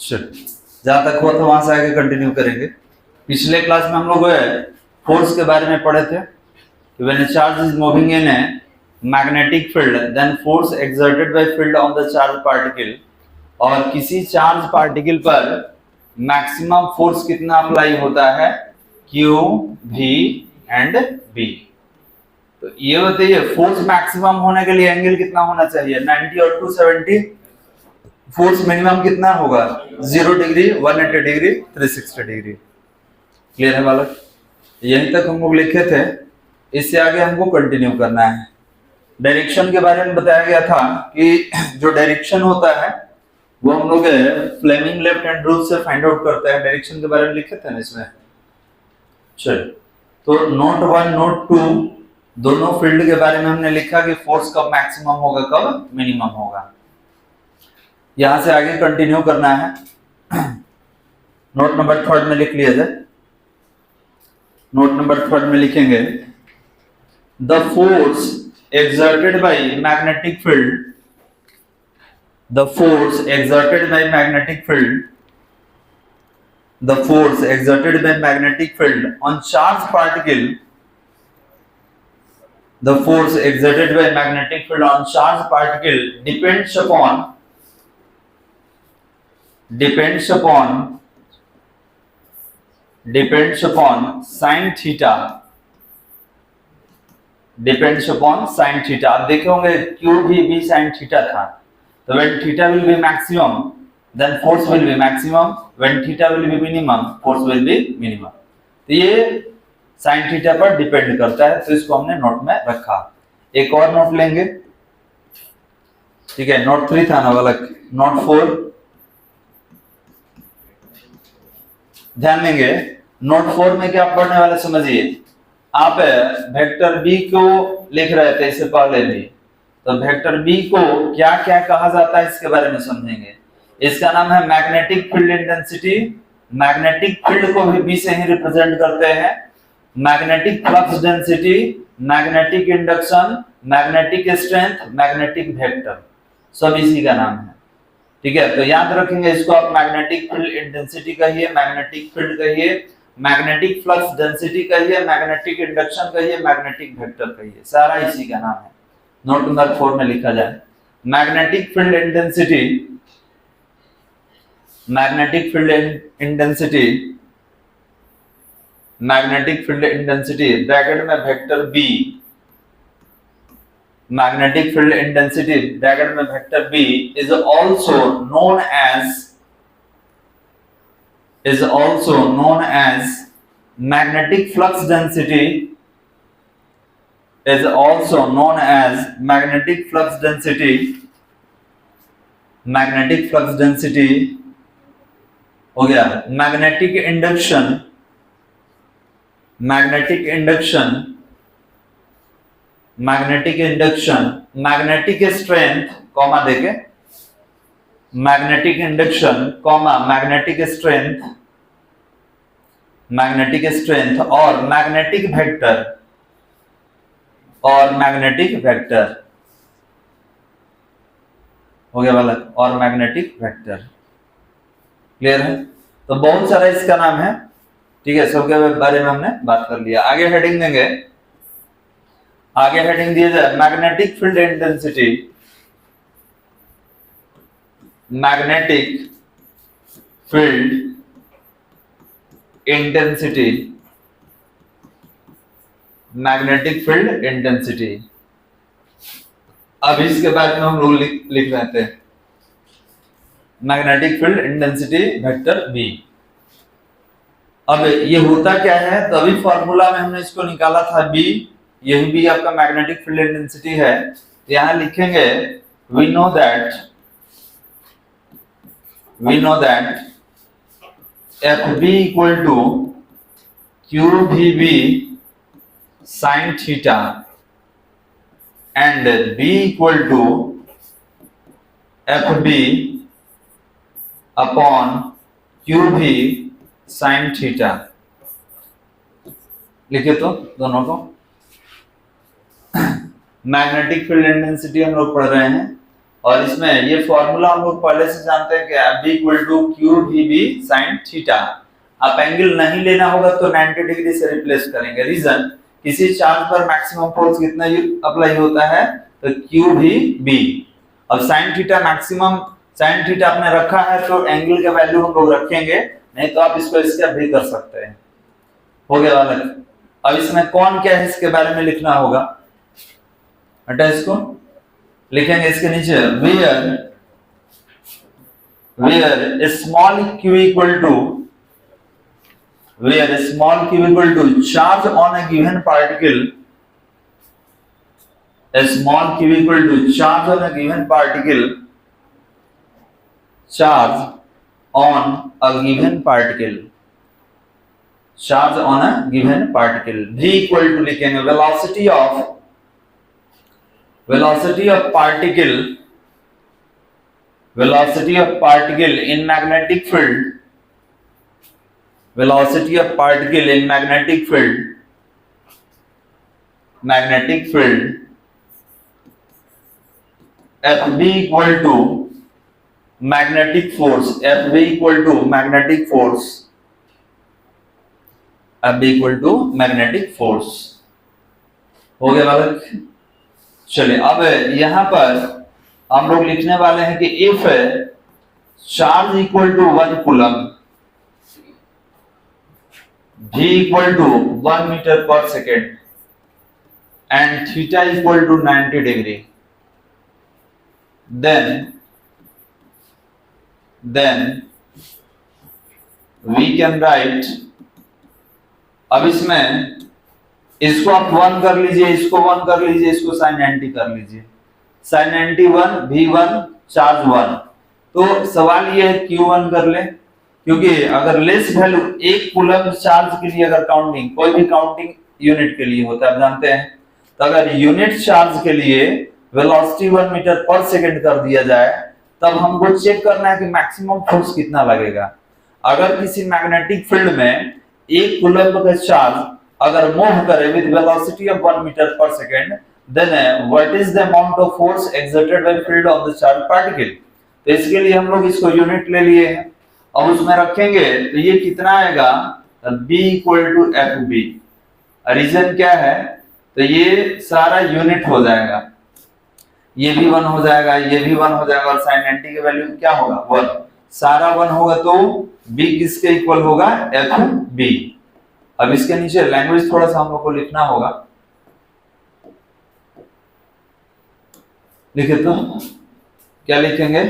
चलिए, जहां तक हुआ था वहां से आगे कंटिन्यू करेंगे। पिछले क्लास में हम लोग फोर्स के बारे में पढ़े थे कि when a charge is moving in a magnetic field then force exerted by field on the charged particle, और किसी चार्ज पार्टिकल पर मैक्सिमम फोर्स कितना अप्लाई होता है, Q, V एंड B। तो ये बताइए फोर्स मैक्सिमम होने के लिए एंगल कितना होना चाहिए, 90 और 270। फोर्स मिनिमम कितना होगा, 0 डिग्री, 180 डिग्री, 360 डिग्री। क्लियर है बालक? यहीं तक हम लोग लिखे थे, इससे आगे हमको कंटिन्यू करना है। डायरेक्शन के बारे में बताया गया था कि जो डायरेक्शन होता है वो हम लोग फ्लेमिंग लेफ्ट हैंड रूल से फाइंड आउट करते हैं। डायरेक्शन के बारे में लिखे थे ना इसमें। चलिए, तो नोट 1 नोट 2 दोनों फील्ड के बारे में हमने लिखा कि फोर्स कब मैक्सिमम होगा, कब मिनिमम होगा। यहां से आगे कंटिन्यू करना है। नोट नंबर 3 में लिख लिया जाए। नोट नंबर 3 में लिखेंगे the force exerted by magnetic field, the force exerted by magnetic field, the force exerted by magnetic field on charged particle, the force exerted by magnetic field on charged particle depends upon sin theta, depends upon sine theta. आप देखे होंगे Q भी sine theta था। तो when theta will be maximum then force will be maximum, when theta will be minimum force will be minimum. तो ये sine theta पर depend करता है, तो इसको हमने नोट में रखा। एक और नोट लेंगे, ठीक है। नोट 3 था ना वाला, नोट 4 ध्यान देंगे। नोट 4 में क्या पढ़ने वाले समझिए। आप वेक्टर बी को लिख रहे थे इससे पहले भी, तो वेक्टर बी को क्या क्या कहा जाता है इसके बारे में समझेंगे। इसका नाम है magnetic field intensity. Magnetic field को भी बी से ही रिप्रेजेंट करते हैं। Magnetic flux density, magnetic induction, magnetic strength, magnetic vector, सब इसी का नाम है, ठीक है। तो याद रखेंगे इसको, आप मैग्नेटिक फील्ड इंटेंसिटी कहिए, मैग्नेटिक फील्ड कहिए, मैग्नेटिक फ्लक्स डेंसिटी कहिए, मैग्नेटिक इंडक्शन कहिए, मैग्नेटिक वेक्टर कहिए, सारा इसी का नाम है। नोट नंबर 4 में लिखा जाए magnetic field intensity, magnetic field intensity, magnetic field intensity bracket में vector B, magnetic field intensity bracket में vector B is also known as magnetic flux density, is also known as magnetic flux density, magnetic flux density हो गया। Magnetic induction, magnetic induction, magnetic induction, magnetic strength comma देके, magnetic induction comma magnetic strength, magnetic strength और magnetic vector, और magnetic vector हो गया वाला, और magnetic vector. Clear है? तो बहुत सारा इसका नाम है, ठीक है। सबके बारे में हमने बात कर लिया। आगे हेडिंग देंगे, आगे हेडिंग दिया जाए magnetic field intensity, magnetic field intensity, magnetic field intensity. अब इसके बाद में हम लोग लिख रहे थे magnetic field intensity vector B. अब ये होता क्या है, तो अभी फॉर्मूला में हमने इसको निकाला था बी, यही भी आपका मैग्नेटिक फील्ड इंटेंसिटी है। यहां लिखेंगे we know that FB equal to QVB sin theta and B equal to FB upon QV sin theta। लिखे तो दोनों को। मैग्नेटिक फील्ड इंटेंसिटी हम लोग पढ़ रहे हैं, और इसमें ये फॉर्मूला हम लोग पहले से जानते हैं कि F B equal to Q V B sine theta. आप एंगल नहीं लेना होगा तो 90 डिग्री से रिप्लेस करेंगे। रीजन, किसी चार्ज पर मैक्सिमम फोर्स कितना अप्लाई होता है, तो क्यू वी बी। अब sine theta maximum, sine theta आपने रखा है तो एंगल का वैल्यू हम लोग रखेंगे, नहीं तो आप इसको स्टेप भी कर सकते हैं। हो गया वाला। अब इसमें कौन क्या है इसके बारे में लिखना होगा, हटा इसको, लिखेंगे इसके नीचे where small q equal to charge on a given particle, small q equal to charge on a given particle, charge on a given particle, charge on a given particle. v equal to लिखेंगे velocity of particle in magnetic field, velocity of particle in magnetic field Fb equal to magnetic force, Fb equal to magnetic force, Fb equal to magnetic force। हो गया बालक। चलिए अब यहां पर हम लोग लिखने वाले हैं कि if charge equal to 1 coulomb, v equal to 1 metre per second and theta equal to 90 degree, then we can write, अब इसमें इसको आप 1 कर लीजिए, इसको 1 कर लीजिए, इसको sin 90 कर लीजिए, sin 90 1, v1 चार्ज 1। तो सवाल ये है q1 कर ले, क्योंकि अगर लेस वैल्यू 1 कूलम चार्ज के लिए अगर काउंटिंग, कोई भी काउंटिंग यूनिट के लिए होता है, आप जानते हैं, तो अगर यूनिट चार्ज के लिए वेलोसिटी 1 मीटर पर सेकंड कर दिया जाए, तब हमको चेक करना है कि मैक्सिमम फोर्स कितना लगेगा। अगर किसी मैग्नेटिक फील्ड में 1 कूलम का चार्ज अगर मूव करे विद वेलोसिटी ऑफ 1 मीटर पर second, then what is the amount of force exerted by field of the charge particle. तो इसके लिए हम लोग इसको यूनिट ले लिए हैं, अब उसमें रखेंगे तो ये कितना आएगा, b equal to F B. Reason क्या है, तो ये सारा यूनिट हो जाएगा, ये भी 1 हो जाएगा, ये भी 1 हो जाएगा, और sin 90 की वैल्यू क्या होगा 1, सारा 1 होगा तो b किसके इक्वल होगा, एफ बी। अब इसके नीचे लैंग्वेज थोड़ा सा हम लोग को लिखना होगा, लिखे तो क्या लिखेंगे,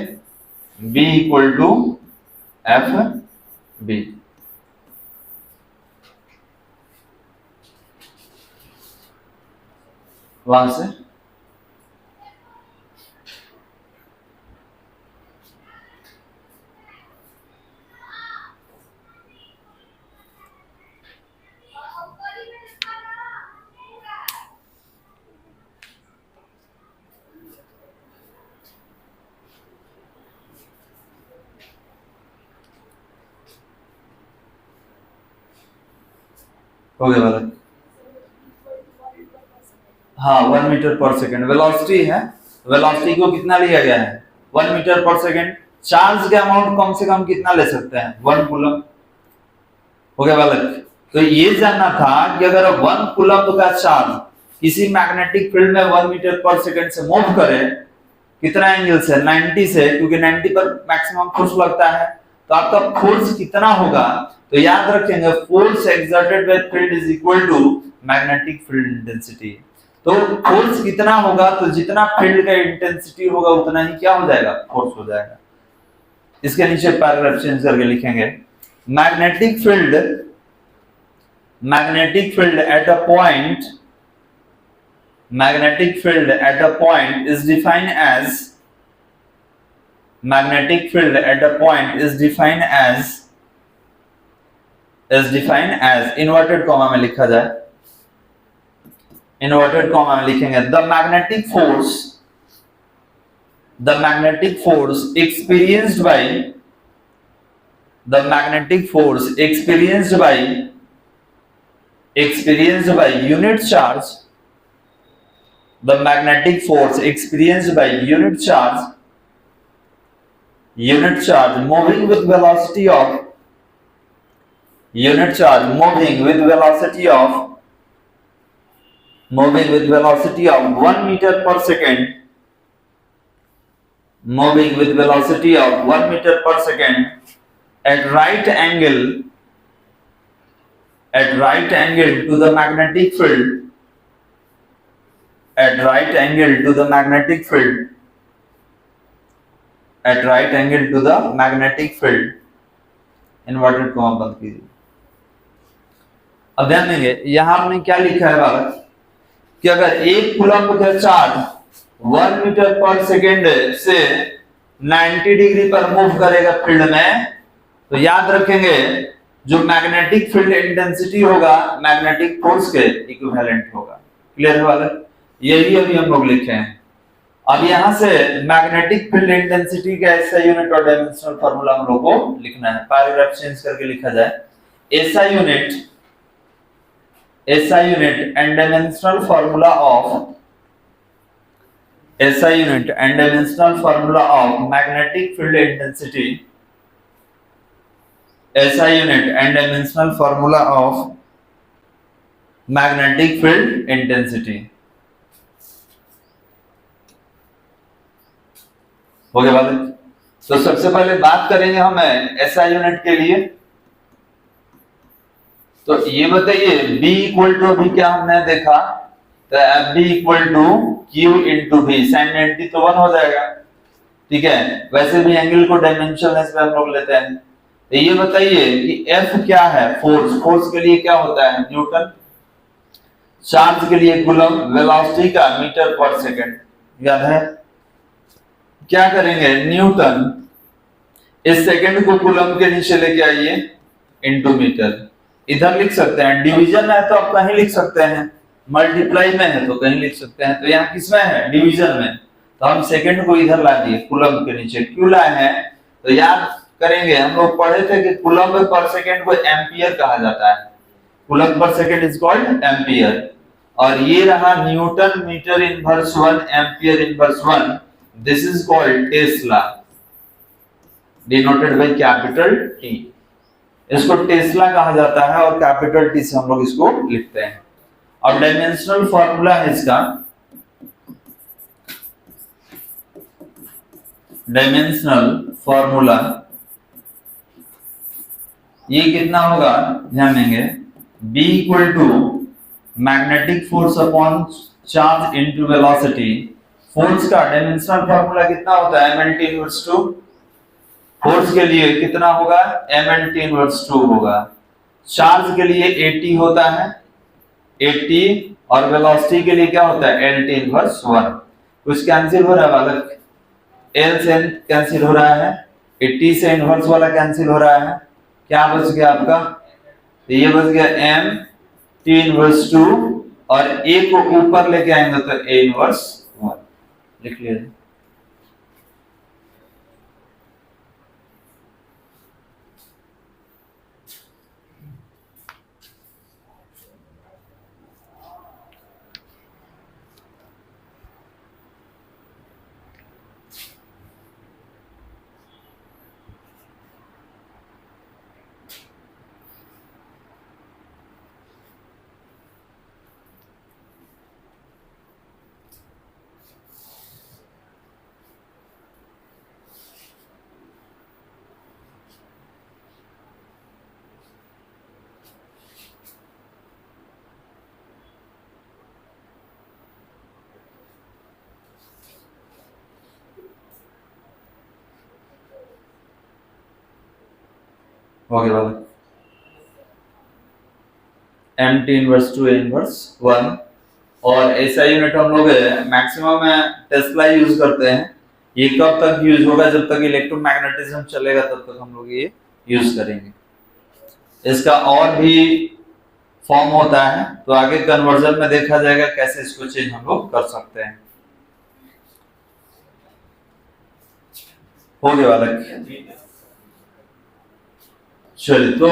b equal to F B. वहां से हो गया बालक। हाँ 1 मीटर पर सेकंड वेलोसिटी है, वेलोसिटी को कितना लिया गया है 1 मीटर पर सेकंड। चार्ज का अमाउंट कम से कम कितना ले सकते हैं 1 कूलम। हो गया बालक। तो ये जानना था कि अगर 1 कूलम का चार्ज किसी मैग्नेटिक फील्ड में 1 मीटर पर सेकंड से मूव करे, कितना एंगल से 90 से, क्योंकि 90 पर मैक्सिमम फोर्स लगता है, तो आपका फोर्स कितना होगा, तो याद रखेंगे force exerted by field is equal to magnetic field intensity. तो फोर्स कितना होगा, तो जितना फील्ड का इंटेंसिटी होगा उतना ही क्या हो जाएगा, फोर्स हो जाएगा। इसके नीचे पैराग्राफ चेंज करके लिखेंगे, magnetic field at a point, magnetic field at a point is defined as, magnetic field at a point is defined as inverted comma में लिखा जाए, inverted comma में लिखेंगे the magnetic force experienced by unit charge, the magnetic force experienced by unit charge unit charge moving with velocity of unit charge moving with velocity of 1 meter per second, moving with velocity of 1 meter per second at right angle to the magnetic field, at right angle to the magnetic field, at right angle to the magnetic field, inverted comma बंद कीजिए। अब ध्यान देंगे यहां हमने क्या लिखा है बालक कि अगर एक कूलम्ब का चार्ज 1 मीटर पर सेकेंड से 90 डिग्री पर मूव करेगा फील्ड में, तो याद रखेंगे जो मैग्नेटिक फील्ड इंटेंसिटी होगा मैग्नेटिक फोर्स के इक्विवेलेंट होगा। क्लियर है बालक? यही अभी हम लोग लिखे हैं। अब यहां से मैग्नेटिक फील्ड इंटेंसिटी का एसआई यूनिट और डायमेंशनल फार्मूला हम लोग को लिखना है। पैराग्राफ चेंज करके लिखा जाए SI unit and dimensional formula of SI unit and dimensional formula of magnetic field intensity, SI unit and dimensional formula of magnetic field intensity। हो गया बात? तो सबसे पहले बात करेंगे हम SI यूनिट के लिए। तो ये बताइए B इक्वल टू अभी क्या हमने देखा, तो FB equal to Q into V, sine 90 तो 1 हो जाएगा। ठीक है, वैसे भी एंगल को डायमेंशनलेस में हम लोग लेते हैं। तो ये बताइए कि F क्या है, फोर्स के लिए क्या होता है न्यूटन, चार्ज के लिए कूलम, वेलोसिटी का मीटर पर सेकंड, याद है? क्या करेंगे न्यूटन, इस सेकंड को कूलम के नीचे लेके आइए इंटू मीटर। इधर लिख सकते हैं, डिवीजन है तो आप कहीं लिख सकते हैं, मल्टीप्लाई में है तो कहीं लिख सकते हैं। तो यहाँ किस में है, डिवीजन में, तो हम सेकंड को इधर ला दिए कूलम के नीचे, क्यों लाए हैं तो याद करेंगे हम लोग पढ़े थे कि कूलम पर सेकंड को एम्पियर कहा जाता है, coulomb per second is called ampere. और ये रहा newton metre inverse 1 ampere inverse 1, this is called tesla, denoted by capital T. इसको टेस्ला कहा जाता है और कैपिटल टी से हम लोग इसको लिखते हैं। और डायमेंशनल फॉर्मूला है इसका, डायमेंशनल फॉर्मूला ये कितना होगा, ध्यान देंगे B equal to magnetic force upon charge into velocity. Force का डायमेंशनल फॉर्मूला कितना होता है, mLT इनवर्स 2। फोर्स के लिए कितना होगा, mLT इनवर्स 2 होगा। चार्ज के लिए 80 होता है, 80, और वेलोसिटी के लिए क्या होता है, LT इनवर्स 1। कुछ कैंसिल हो रहा है बालक, L से कैंसिल हो रहा है, 80 से इनवर्स वाला कैंसिल हो रहा है, क्या बच गया आपका, तो ये बच गया MT इनवर्स 2, और A को ऊपर लेके आएंगे तो A इनवर्स 1 लिख लीजिए। हो गया बाबा, MT इनवर्स 2 A इनवर्स 1। और ऐसा यूनिट हम लोग मैक्सिमम टेस्ला यूज करते हैं। ये कब तक यूज होगा, जब तक इलेक्ट्रोमैग्नेटिज्म चलेगा तब तक हम लोग ये यूज करेंगे। इसका और भी फॉर्म होता है, तो आगे कन्वर्जन में देखा जाएगा कैसे इसको चेंज हम लोग कर सकते हैं। हो गया बालक, चलिए तो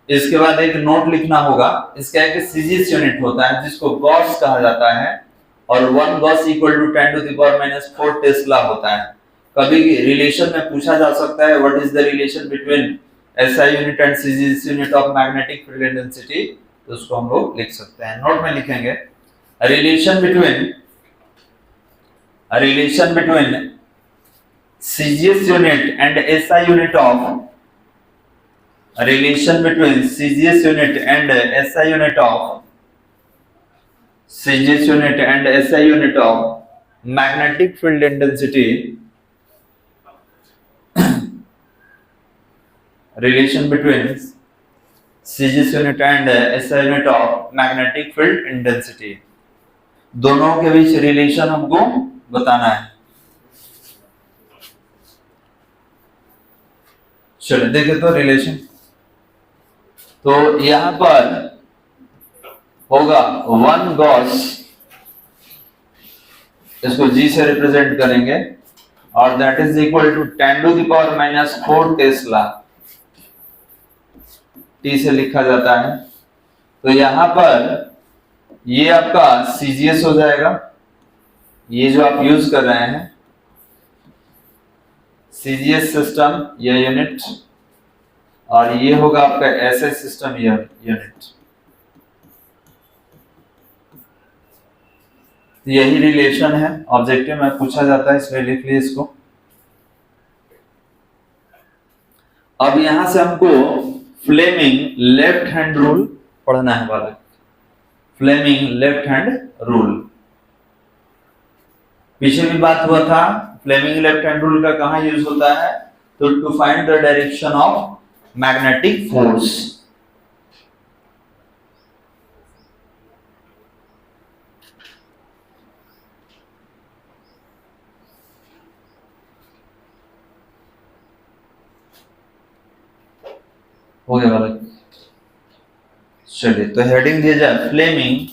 इसके बाद एक नोट लिखना होगा। इसका एक सीजीएस यूनिट होता है जिसको गॉस कहा जाता है, और 1 gauss equal to 10 to the power -4 tesla होता है। कभी रिलेशन में पूछा जा सकता है what is the relation between SI unit and CGS unit of magnetic field intensity, तो उसको हम लोग लिख सकते हैं। नोट में लिखेंगे relation between CGS unit and SI unit of relation between CGS unit and SI unit of magnetic field intensity, relation between CGS unit and SI unit of magnetic field intensity, दोनों के बीच relation हमको बताना है। चलिए देखें तो relation, तो यहां पर होगा 1 गॉस, इसको G से रिप्रेजेंट करेंगे, और that is equal to 10⁻⁻⁴ tesla, T से लिखा जाता है। तो यहां पर ये आपका CGS हो जाएगा, ये जो आप यूज कर रहे हैं CGS सिस्टम या यूनिट, और ये होगा आपका एसआई सिस्टम या यूनिट। यही रिलेशन है, ऑब्जेक्टिव में पूछा जाता है इसलिए लिख लीजिए इसको। अब यहां से हमको फ्लेमिंग लेफ्ट हैंड रूल पढ़ना है वाला, फ्लेमिंग लेफ्ट हैंड रूल। पीछे भी बात हुआ था फ्लेमिंग लेफ्ट हैंड रूल का कहां यूज होता है, तो to find the direction of magnetic force. हो गया वाला, चलिए तो हेडिंग दिया जाए Fleming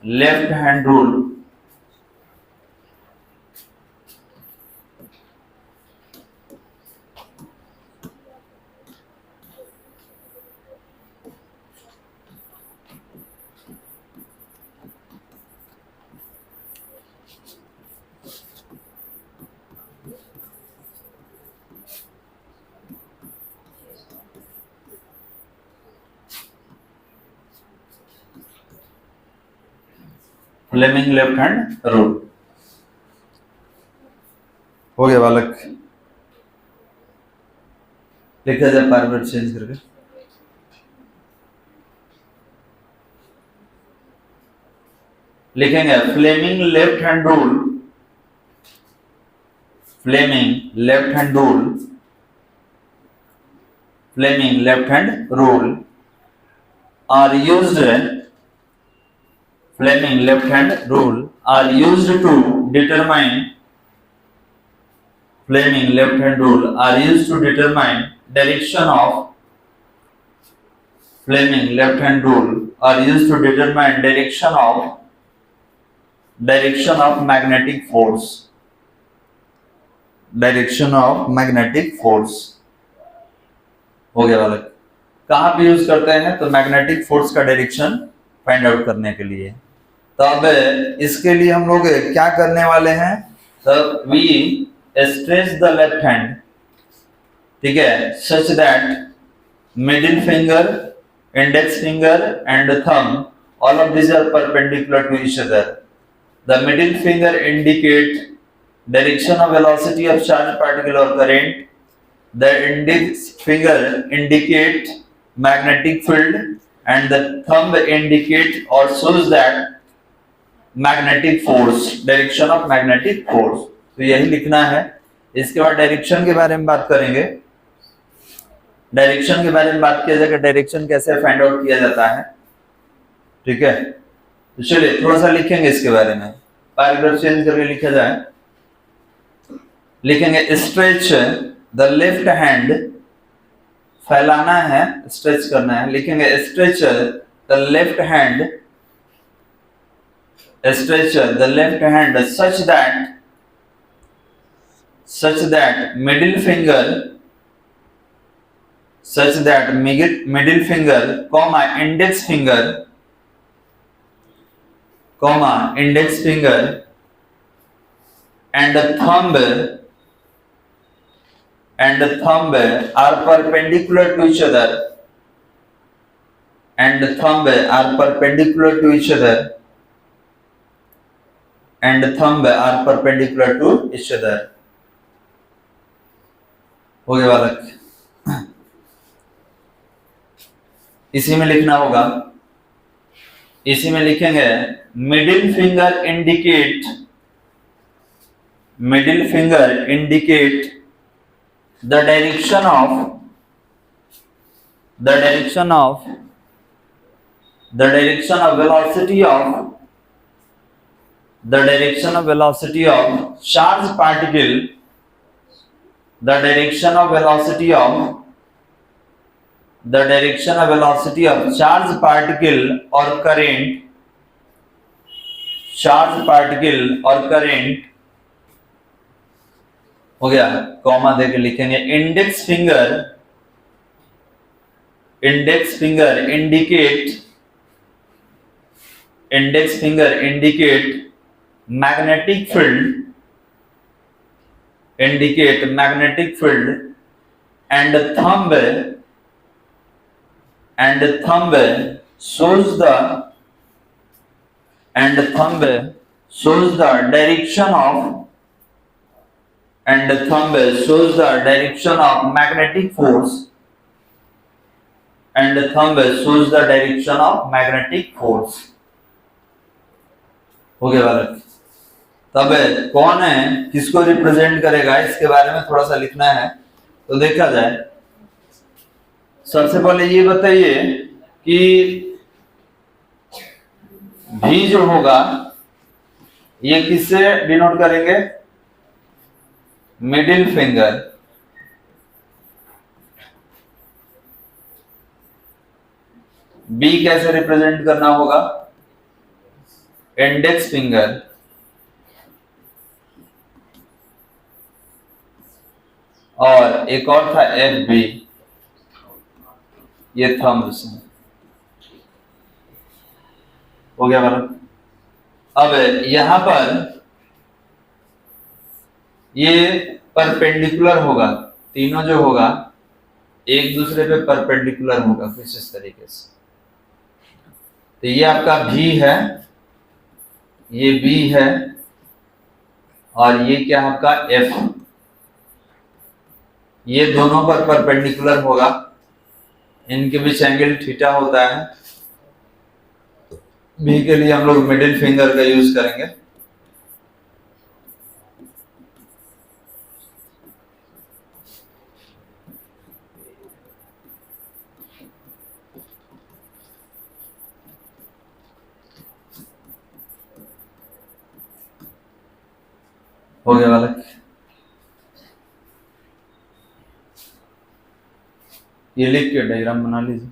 left hand rule. Fleming left hand rule हो गया बालक, लिखा जाए पार्ट चेंज करके। लिखेंगे Fleming left hand rule, Fleming left hand rule, Fleming left hand rule are used, Fleming left-hand rule are used to determine, Fleming left-hand rule are used to determine direction of, Fleming left-hand rule are used to determine direction of magnetic force, direction of magnetic force। हो गया बालक, कहां पे use करते हैं, तो magnetic force का direction find out करने के लिए। तो अब इसके लिए हम लोग क्या करने वाले हैं, तो we stretch the left hand, ठीक है, such that middle finger, index finger and thumb all of these are perpendicular to each other. The middle finger indicate direction of velocity of charged particle or current. The index finger indicate magnetic field and the thumb indicate or shows that magnetic force, direction of magnetic force. तो यही लिखना है। इसके बाद direction के बारे में बात करेंगे। डायरेक्शन के बारे में बात किया जाएगा, डायरेक्शन कैसे फाइंड आउट किया जाता है, ठीक है। तो चलिए थोड़ा सा लिखेंगे इसके बारे में, पैराग्राफ चेंज करके लिखा जाए। लिखेंगे स्ट्रेच द लेफ्ट हैंड, फैलाना है, स्ट्रेच करना है। लिखेंगे stretch the left hand, stretch the left hand such that middle finger, comma index finger and the thumb and thumb are perpendicular to each other, and thumb are perpendicular to each other, and thumb are perpendicular to each other. हो गया बालक। इसी में लिखना होगा, इसी में लिखेंगे middle finger indicate, middle finger indicate the direction of velocity of charge particle, the direction of velocity of charge particle or current हो गया। कॉमा देके लिखेंगे index finger indicate magnetic field and thumb shows the direction of magnetic force, हो गया बालक। तब कौन है, किसको रिप्रेजेंट करेगा, इसके बारे में थोड़ा सा लिखना है। तो देखा जाए, सबसे पहले ये बताइए कि भी जो होगा ये किससे डिनोट करेंगे, मिडिल फिंगर, बी कैसे रिप्रेजेंट करना होगा, इंडेक्स फिंगर, और एक और था एफ बी, ये थंब से हो गया बराबर। अब यहां पर ये परपेंडिकुलर होगा, तीनों जो होगा एक दूसरे पे परपेंडिकुलर होगा कुछ इस तरीके से। तो ये आपका भी है, ये बी है, और ये क्या आपका एफ, ये दोनों पर परपेंडिकुलर होगा, इनके बीच एंगल थीटा होता है। बी के लिए हम लोग मिडिल फिंगर का यूज करेंगे। हो गया बालक, ये लिख के डायग्राम बना लीजिए।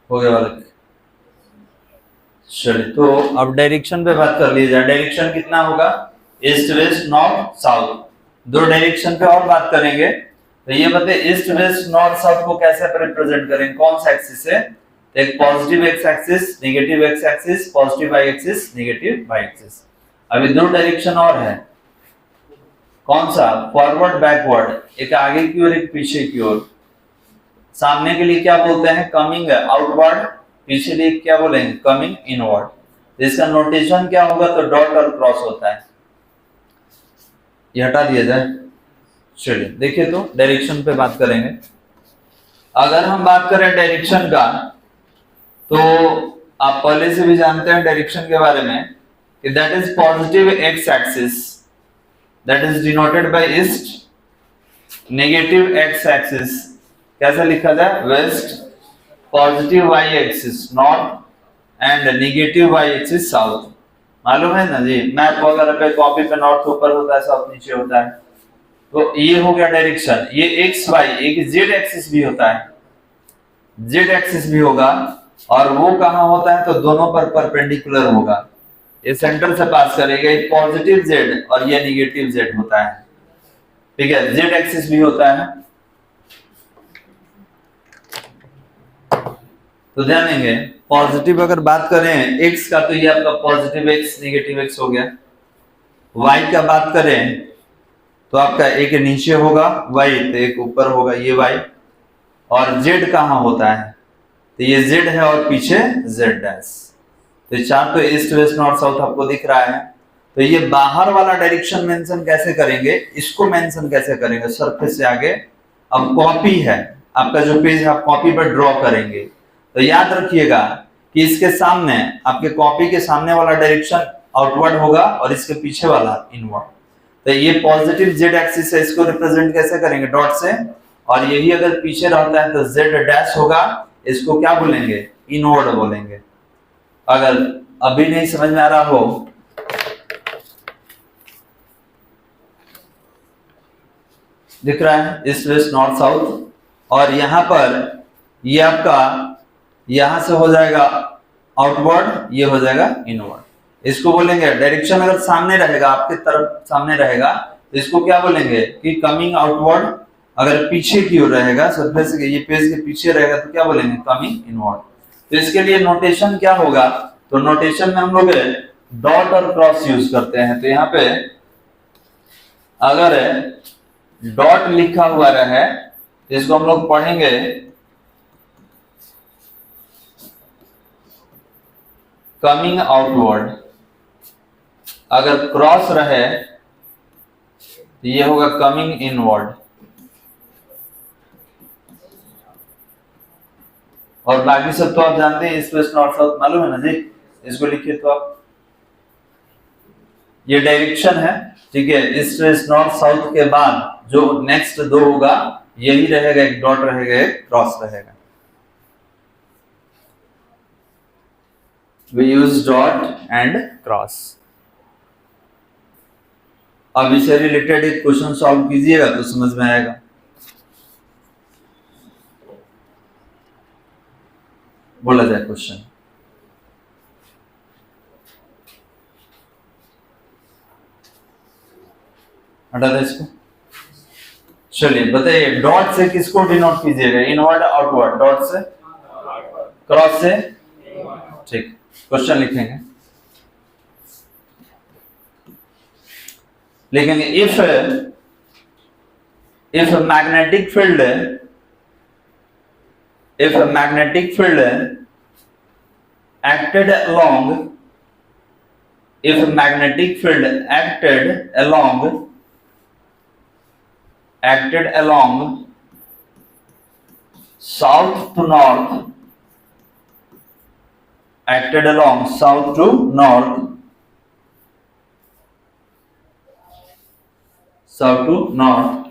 हो गया बालक। चलिए, तो अब डायरेक्शन पे बात कर लीजिए। डायरेक्शन कितना होगा, ईस्ट वेस्ट नॉर्थ साउथ, दो डायरेक्शन पे और बात करेंगे। तो ये बताइए ईस्ट वेस्ट नॉर्थ साउथ को कैसे रिप्रेजेंट करेंगे, कौन सा एक्सिस से, एक positive X axis, negative X axis, positive Y axis, negative Y axis. अभी दो डायरेक्शन और है, कौन सा, फॉरवर्ड बैकवर्ड, एक आगे की ओर एक पीछे की ओर। सामने के लिए क्या बोलते हैं, कमिंग आउटवर्ड, पीछे लिए क्या बोलेंगे, कमिंग इनवर्ड। इसका नोटेशन क्या होगा, तो डॉट और क्रॉस होता है, ये हटा दिया जाए। चलिए देखिए, तो डायरेक्शन पे बात करेंगे। अगर हम बात करें डायरेक्शन का, तो आप पहले से भी जानते हैं डायरेक्शन के बारे में कि that is positive X axis, that is denoted by east. Negative X axis कैसे लिखा जाए, west, positive Y axis north and negative Y axis south. मालूम है ना जी, मैप वगैरह पे कॉपी पे नॉर्थ ऊपर होता है, साउथ नीचे होता है। तो ये हो गया डायरेक्शन। ये एक्स वाई, एक जेड एक्सिस भी होता है, जेड एक्सिस भी होगा, और वो कहां होता है तो दोनों पर परपेंडिकुलर होगा। ये सेंटर से पास करेगा, ये पॉजिटिव जेड और ये नेगेटिव जेड होता है, ठीक है। जेड एक्सिस भी होता है, तो ध्यान देंगे। पॉजिटिव अगर बात करें एक्स का, तो ये आपका पॉजिटिव एक्स नेगेटिव एक्स हो गया। वाई का बात करें तो आपका एक नीचे होगा वाई, तो एक ऊपर होगा ये वाई। और जेड कहां होता है, तो ये जेड है और पीछे जेड डैश। तो चार तो ईस्ट वेस्ट नॉर्थ साउथ आपको दिख रहा है। तो ये बाहर वाला डायरेक्शन मेंशन कैसे करेंगे, इसको मेंशन कैसे करेंगे, सरफेस से आगे। अब कॉपी है आपका जो पेज है, आप कॉपी पर ड्रॉ करेंगे, तो याद रखिएगा कि इसके सामने, आपके कॉपी के सामने वाला डायरेक्शन आउटवर्ड होगा और इसके पीछे वाला इनवर्ड। तो ये पॉजिटिव जेड एक्सिस है, इसको रिप्रेजेंट कैसे करेंगे, डॉट से। और यही अगर पीछे रहता है तो जेड डैश होगा, इसको क्या बोलेंगे, इनवर्ड बोलेंगे। अगर अभी नहीं समझ में आ रहा हो, दिख रहा है ईस्ट वेस्ट नॉर्थ साउथ, और यहां पर ये आपका यहां से हो जाएगा आउटवर्ड, ये हो जाएगा इनवर्ड। इसको बोलेंगे डायरेक्शन अगर सामने रहेगा, आपके तरफ सामने रहेगा, तो इसको क्या बोलेंगे कि कमिंग आउटवर्ड। अगर पीछे की ओर रहेगा, सरफेस के ये पेज के पीछे रहेगा, तो क्या बोलेंगे, कमिंग इनवर्ड। तो इसके लिए नोटेशन क्या होगा, तो नोटेशन में हम लोग डॉट और क्रॉस यूज करते हैं। तो यहाँ पे अगर डॉट लिखा हुआ रहे, इसको हम लोग पढ़ेंगे कमिंग आउटवर्ड। अगर क्रॉस रहे तो ये होगा कमिंग इनवर्ड। और बाकी सब तो आप जानते हैं, ईस्ट वेस्ट नॉर्थ साउथ मालूम है ना जी। इसको लिखिए तो आप, ये डायरेक्शन है, ठीक है। ईस्ट वेस्ट नॉर्थ साउथ के बाद जो नेक्स्ट दो होगा यही रहेगा, एक डॉट रहेगा, एक क्रॉस रहेगा। We use dot and cross। अब इससे रिलेटेड एक क्वेश्चन सॉल्व कीजिएगा तो समझ में आएगा। बोला जाए क्वेश्चन, हटा दे इसको। चलिए बताइए, डॉट से किसको डिनोट कीजिएगा, इनवर्ड आउटवर्ड, डॉट से, क्रॉस से, ठीक। क्वेश्चन लिखेंगे, लिखेंगे if magnetic field acted along south to north, acted along south to north,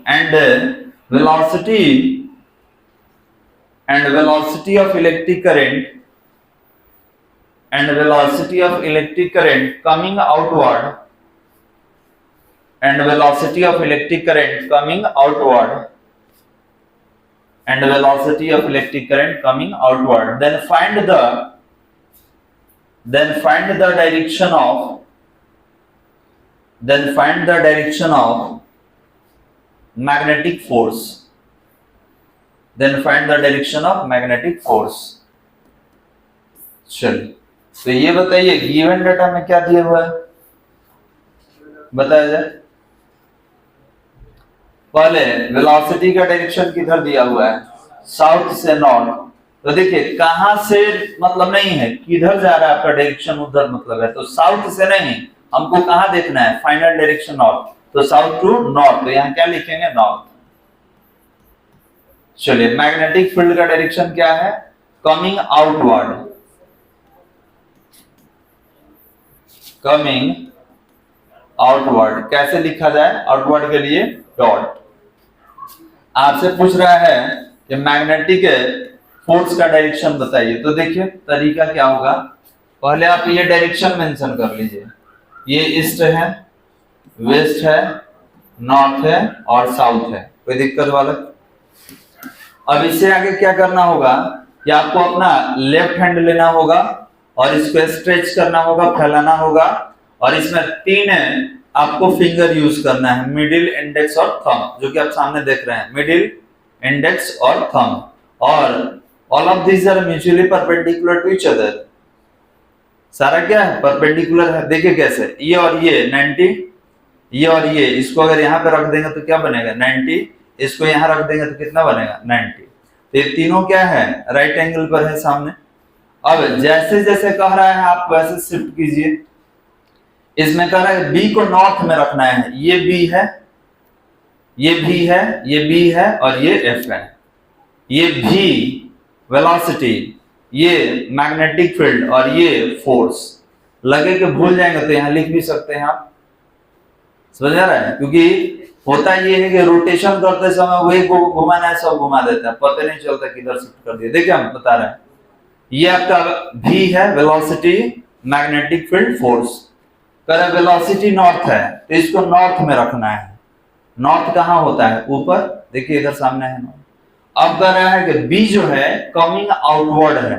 and velocity of electric current coming outward, then find the direction of magnetic force। चलिए, तो ये बताइए given data में क्या दिया हुआ है, बताया जाए। पहले वेलोसिटी का डायरेक्शन किधर दिया हुआ है, साउथ से नॉर्थ। तो देखिए कहां से मतलब नहीं है, किधर जा रहा है आपका डायरेक्शन, उधर मतलब है। तो साउथ से नहीं, हमको कहां देखना है, फाइनल डायरेक्शन नॉर्थ, तो साउथ टू नॉर्थ। तो यहाँ क्या लिखेंगे, नॉर्थ। चलिए, मैग्नेटिक फील्ड का डायरेक्शन क्या है, कमिंग आउटवर्ड, आउटवर्ड। कैसे लिखा जाए आउटवर्ड के लिए? डॉट। आपसे पूछ रहा है कि मैग्नेटिक फोर्स का डायरेक्शन बताइए, तो देखिए तरीका क्या होगा। पहले आप ये डायरेक्शन मेंशन कर लीजिए, ये ईस्ट है, वेस्ट है, नॉर्थ है और साउथ है। कोई दिक्कत वाला? अब इससे आगे क्या करना होगा कि आपको अपना लेफ्ट हैंड लेना होगा और इसको स्ट्रेच करना होगा, फैलाना होगा, और इसमें 3 आपको फिंगर यूज करना है, मिडिल, इंडेक्स और थंब, जो कि आप सामने देख रहे हैं, मिडिल, इंडेक्स और थंब। और all of these are mutually perpendicular to each other. सारा क्या है? परपेंडिकुलर है। देखिए कैसे, ये और ये 90, ये और ये, इसको अगर यहाँ पे रख देंगे तो क्या बनेगा? 90। इसको यहाँ रख देंगे तो कितना बनेगा? 90। तो ये तीनों क्या है? राइट एंगल पर है सामने। अब जैसे जैसे कह रहा है आप वैसे शिफ्ट कीजिए। इसमें कह रहा है बी को नॉर्थ में रखना है, ये बी है, ये भी है, ये बी है और ये एफ है। ये भी वेलोसिटी, ये मैग्नेटिक फील्ड और ये फोर्स। लगे कि भूल जाएंगे तो यहां लिख भी सकते हैं आप। समझ आ रहा है? क्योंकि होता ये है कि रोटेशन करते समय वही को घुमाना है, सब घुमा देता है, पता नहीं चलता किधर शिफ्ट कर दिया। देखिए हम बता रहे हैं, ये आपका भी है वेलोसिटी, मैग्नेटिक फील्ड, फोर्स। कर वेलोसिटी नॉर्थ है तो इसको नॉर्थ में रखना है। नॉर्थ कहां होता है? ऊपर। देखिए इधर सामने है नॉर्थ। अब कह रहा है कि बी जो है कमिंग आउटवर्ड है,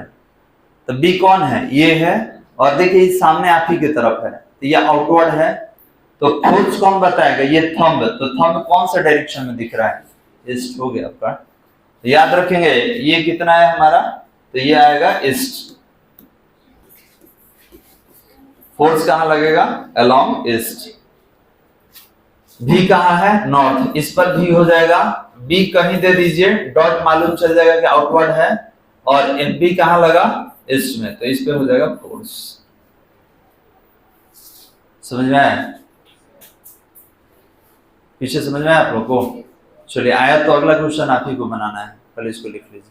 तो बी कौन है? ये है, और देखिए सामने आप ही की तरफ है, तो ये आउटवर्ड है। तो फोर्स कौन बताएगा? ये थंब। तो थंब कौन सा डायरेक्शन में दिख रहा है? ईस्ट हो गया आपका। तो याद रखेंगे ये कितना है हमारा, तो ये आएगा ईस्ट। फोर्स कहां लगेगा? Along east. बी कहां है? नॉर्थ। इस पर भी हो जाएगा, बी कहीं दे दीजिए, डॉट मालूम चल जाएगा कि आउटवर्ड है। और एफ बी कहां लगा? ईस्ट में, तो इस पे हो जाएगा फोर्स। समझ में आया? पीछे समझ में आया आप लोग को? चलिए आया तो अगला क्वेश्चन आप ही को बनाना है, पहले इसको लिख लीजिए।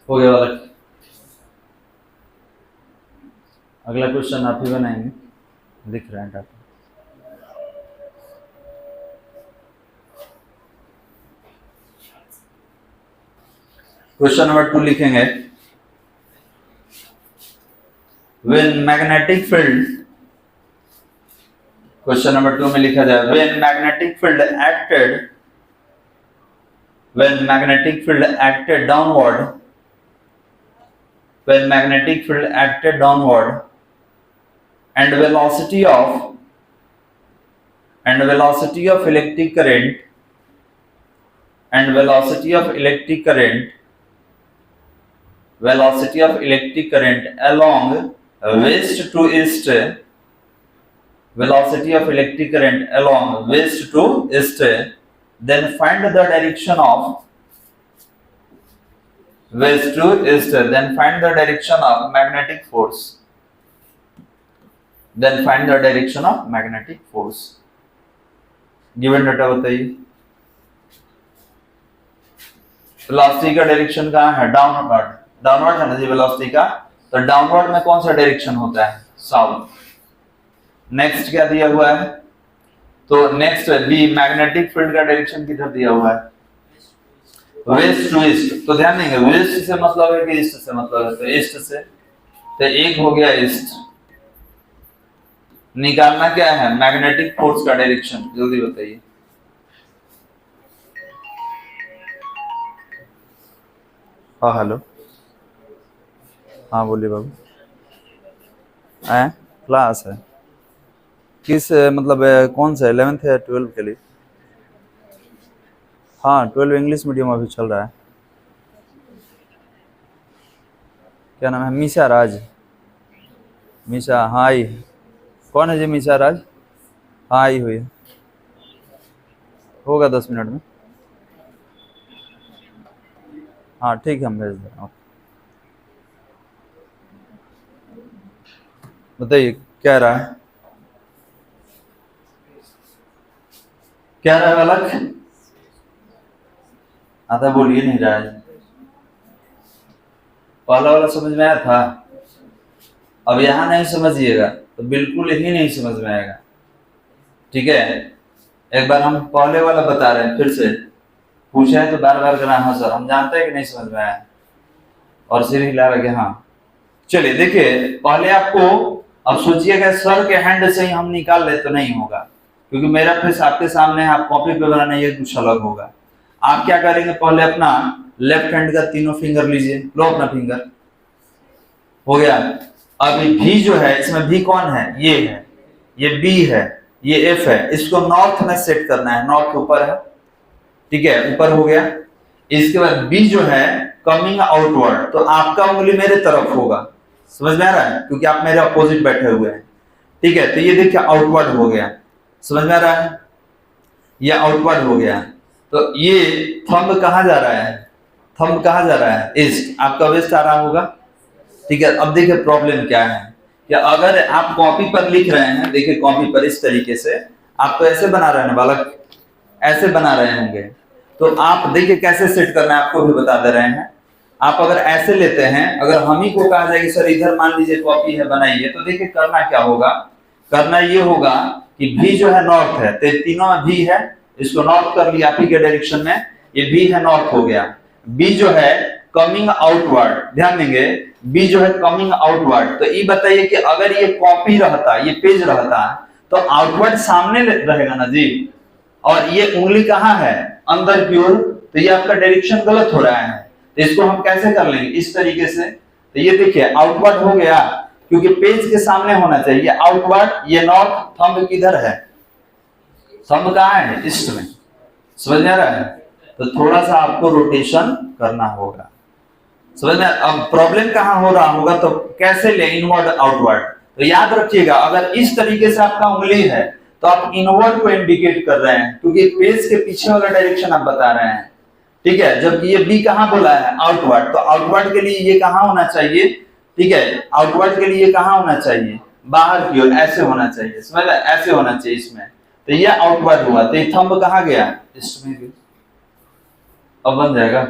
हो गया वाला। अगला क्वेश्चन आप ही बनाएंगे, दिख रहा है डाटा। क्वेश्चन नंबर 2 लिखेंगे, when magnetic field, question number 2 में लिखा जाए when magnetic field acted downward, when magnetic field acted downward and velocity of electric current along west to east, velocity of electric current along west to east, then find the direction of west to east, then find the direction of magnetic force, then find the direction of magnetic force। Given data बताइए। Velocity का direction कहाँ है? Downward. Downward है ना जी velocity का, तो downward में कौन सा डायरेक्शन होता है? साउथ। नेक्स्ट क्या दिया हुआ है? तो नेक्स्ट बी मैग्नेटिक फील्ड का डायरेक्शन किधर दिया हुआ है? West to east. तो ध्यान देंगे वेस्ट से मतलब है कि ईस्ट से मतलब है, तो ईस्ट से, तो एक हो गया ईस्ट। निकालना क्या है? मैग्नेटिक फोर्स का डायरेक्शन। जल्दी बताइए। हाँ हेलो, हाँ बोलिए बाबू। आए क्लास है किस मतलब कौन सा 11th या 12 के लिए? हाँ 12 इंग्लिश मीडियम अभी चल रहा है। क्या नाम है? मीशा राज। मीशा, हाय। कौन है जी मीशा राज? हाँ आई हुई है, होगा 10 मिनट में। हाँ ठीक है, हम भेज दें। बताइए क्या रहा है, क्या रहा है बालक? आता बोलिए नहीं रहा है। पहला वाला समझ में आया था? अब यहां नहीं समझिएगा तो बिल्कुल ही नहीं समझ में आएगा। ठीक है, एक बार हम पहले वाला बता रहे हैं, फिर से पूछा है तो बार बार करना। हाँ सर हम जानते हैं कि नहीं समझ में आया, और सिर हिला लगे। हाँ चलिए देखिए, पहले आपको अब सोचिएगा सर के हैंड से ही हम निकाल ले तो नहीं होगा, क्योंकि मेरा फेस आपके सामने है, आप कॉपी पे बनाना, ये कुछ अलग होगा। आप क्या करेंगे, पहले अपना लेफ्ट हैंड का तीनों फिंगर लीजिए, लो अपना फिंगर, हो गया। अभी भी जो है इसमें भी कौन है, ये है, ये बी है, ये एफ है, इसको नॉर्थ में सेट करना है, नॉर्थ ऊपर है, ठीक है, ऊपर हो गया। इसके बाद बी जो है कमिंग आउटवर्ड, तो आपका उंगली मेरे तरफ होगा, समझ में आ रहा है, क्योंकि आप मेरे अपोजिट बैठे हुए हैं। ठीक है, तो ये देखिए आउटवर्ड हो गया, समझ में आ रहा है, ये आउटवर्ड हो गया। तो ये थंब कहां जा रहा है, थंब कहां जा रहा है, ईस्ट, आपका वेस्ट आ रहा होगा। ठीक है, अब देखिए प्रॉब्लम क्या है, कि अगर आप कॉपी पर लिख रहे हैं, देखिए कॉपी पर इस तरीके से आप तो ऐसे बना रहे हैं बालक, ऐसे बना रहे होंगे, तो आप देखिए कैसे सेट करना है, आपको भी बता दे रहे हैं। आप अगर ऐसे लेते हैं, अगर हम ही को कहा जाए कि सर इधर मान लीजिए कॉपी है बनाइए, तो देखिए करना क्या होगा, करना ये होगा कि भी जो है नॉर्थ है, तो तीनों में भी है, इसको नॉर्थ कर लिया आप ही के डायरेक्शन में, ये बी है नॉर्थ हो गया। बी जो है कमिंग आउटवर्ड, ध्यान देंगे, बी जो है कमिंग आउटवर्ड, तो ये बताइए कि अगर ये कॉपी रहता, ये पेज रहता, तो आउटवर्ड सामने रहेगा ना जी, और ये उंगली कहाँ है, अंदर की ओर, तो ये आपका डायरेक्शन गलत हो रहा है। तो इसको हम कैसे कर लेंगे, इस तरीके से, तो ये देखिए आउटवर्ड हो गया, क्योंकि पेज के सामने होना चाहिए आउटवर्ड, ये नॉर्थ, थंब किधर है, थंब कहाँ है, ईस्ट में, समझ में आ रहा है। तो थोड़ा सा आपको रोटेशन करना होगा, समझ में। अब प्रॉब्लम कहाँ हो रहा होगा, तो कैसे ले, इनवर्ड आउटवर्ड, तो याद रखिएगा अगर इस तरीके से आपका उंगली है तो आप इनवर्ड को इंडिकेट कर रहे हैं, क्योंकि पेज के पीछे वाला डायरेक्शन आप बता रहे हैं। ठीक है, जबकि ये बी कहां बोला है, आउटवर्ड, तो आउटवर्ड के लिए ये कहां होना चाहिए, ठीक है, आउटवर्ड के लिए कहां होना चाहिए, बाहर की ओर, ऐसे होना चाहिए, समझ रहे, ऐसे होना चाहिए इसमें, तो ये आउटवर्ड हुआ, तो ये थंब कहां गया, इसमें गया। अब बन जाएगा,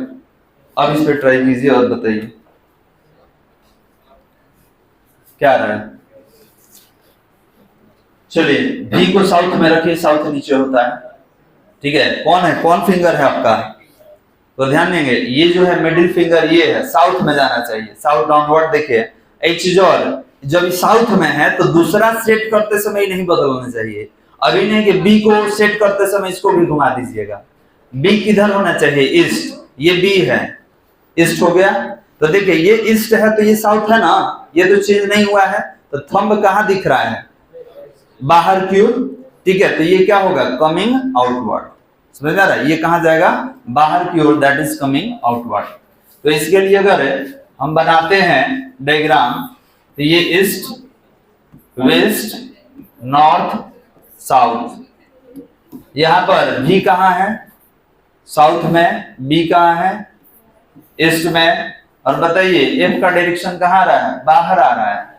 अब इस पे ट्राई कीजिए और बताइए क्या रहा है। चलिए बी को साउथ में रखिए, साउथ नीचे होता है, ठीक है, कौन है, कौन फिंगर है आपका, तो ध्यान देंगे ये जो है मिडिल फिंगर, ये है, साउथ में जाना चाहिए, साउथ डाउनवर्ड। देखिए एक चीज और, जब साउथ में है तो दूसरा सेट करते समय नहीं बदलना चाहिए, अभी नहीं कि बी को सेट करते समय इसको भी घुमा दीजिएगा, बी किधर होना चाहिए, ईस्ट, ये बी है, ईस्ट हो गया। तो देखिए ये ईस्ट है तो ये साउथ है ना, ये तो चेंज नहीं हुआ है, तो थंब कहां दिख रहा है, बाहर की ओर, ठीक है, तो ये क्या होगा, कमिंग आउटवर्ड, समझ आ रहा है, ये कहां जाएगा, बाहर की ओर, दैट इज कमिंग आउटवर्ड। तो इसके लिए अगर हम बनाते हैं डायग्राम, तो ये ईस्ट, वेस्ट, नॉर्थ, साउथ, यहां पर बी कहां है, साउथ में, बी कहां है, ईस्ट में, और बताइए एफ का डायरेक्शन कहां आ रहा है, बाहर आ रहा है।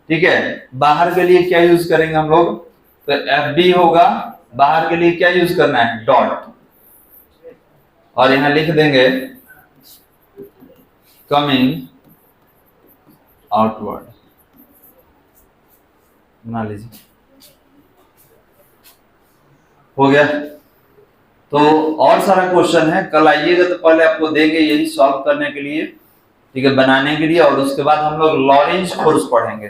ठीक है, बाहर के लिए क्या यूज करेंगे हम लोग, तो एफ बी होगा, बाहर के लिए क्या यूज करना है, डॉट, और यहां लिख देंगे कमिंग आउटवर्ड, बना लीजिए, हो गया। तो और सारा क्वेश्चन है, कल आइएगा तो पहले आपको देंगे यही सॉल्व करने के लिए, ठीक है, बनाने के लिए, और उसके बाद हम लोग लॉरेंज फोर्स पढ़ेंगे।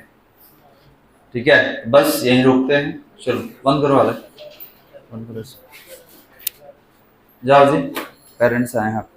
ठीक है, बस यहीं रुकते हैं, चलो बंद करो वाले, बंद करो, जाओ जी, पेरेंट्स आए हैं आप।